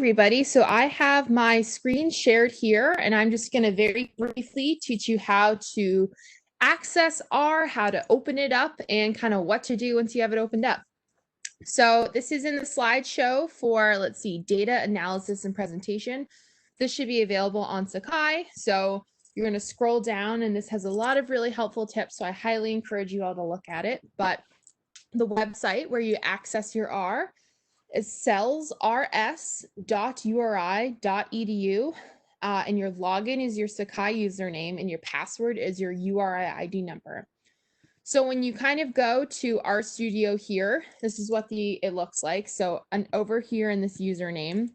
everybody. So I have my screen shared here, and I'm just going to very briefly teach you how to access R, how to open it up, and kind of what to do once you have it opened up. So this is in the slideshow for, let's see, data analysis and presentation. This should be available on Sakai. So you're going to scroll down, and this has a lot of really helpful tips. So I highly encourage you all to look at it. But the website where you access your R is cellsrs.uri.edu, and your login is your Sakai username, and your password is your URI ID number. So when you kind of go to RStudio here, this is what it looks like. So over here in this username,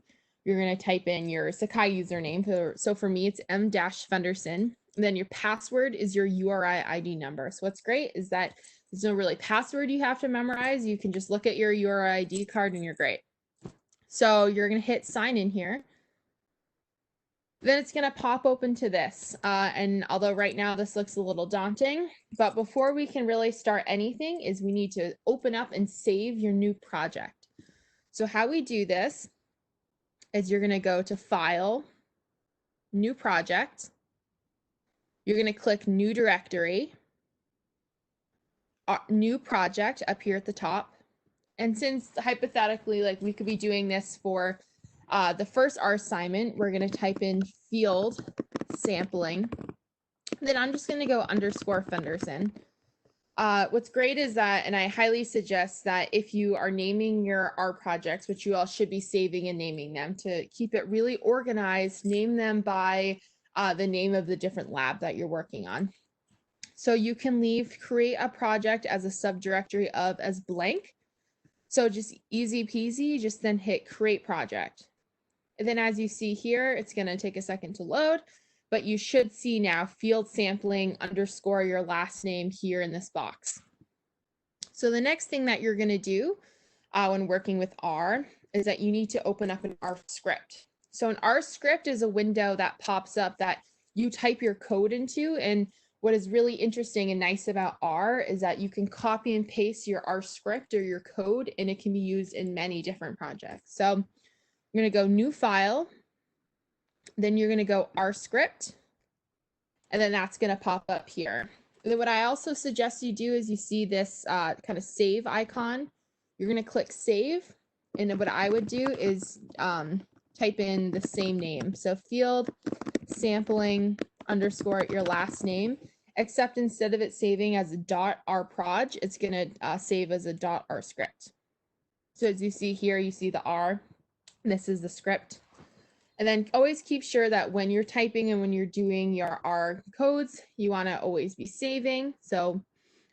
you're going to type in your Sakai username. So for me, it's m-fenderson. Then your password is your URI ID number. So what's great is that there's no really password you have to memorize. You can just look at your URI ID card and you're great. So you're going to hit sign in here. Then it's going to pop open to this. And although right now this looks a little daunting, but before we can really start anything is we need to open up and save your new project. So how we do this is you're going to go to File, New Project. You're going to click New Directory, New Project up here at the top. And since hypothetically, like we could be doing this for the first R assignment, we're going to type in field sampling. Then I'm just going to go _Fenderson. What's great is that, and I highly suggest that if you are naming your R projects, which you all should be saving and naming them, to keep it really organized, name them by the name of the different lab that you're working on. So you can create a project as a subdirectory of as blank. So just easy peasy, just then hit create project. And then as you see here, it's going to take a second to load, but you should see now field sampling _ your last name here in this box. So the next thing that you're going to do when working with R is that you need to open up an R script. So an R script is a window that pops up that you type your code into, and what is really interesting and nice about R is that you can copy and paste your R script or your code, and it can be used in many different projects. So I'm going to go new file, then you're going to go R script, and then that's going to pop up here. And then what I also suggest you do is you see this kind of save icon. You're going to click save, and then what I would do is type in the same name. So field sampling _ your last name, except instead of it saving as a .rproj, it's going to save as a .rscript. So as you see here, you see the R, this is the script. And then always keep sure that when you're typing and when you're doing your R codes, you want to always be saving. So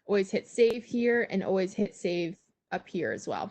always hit save here and always hit save up here as well.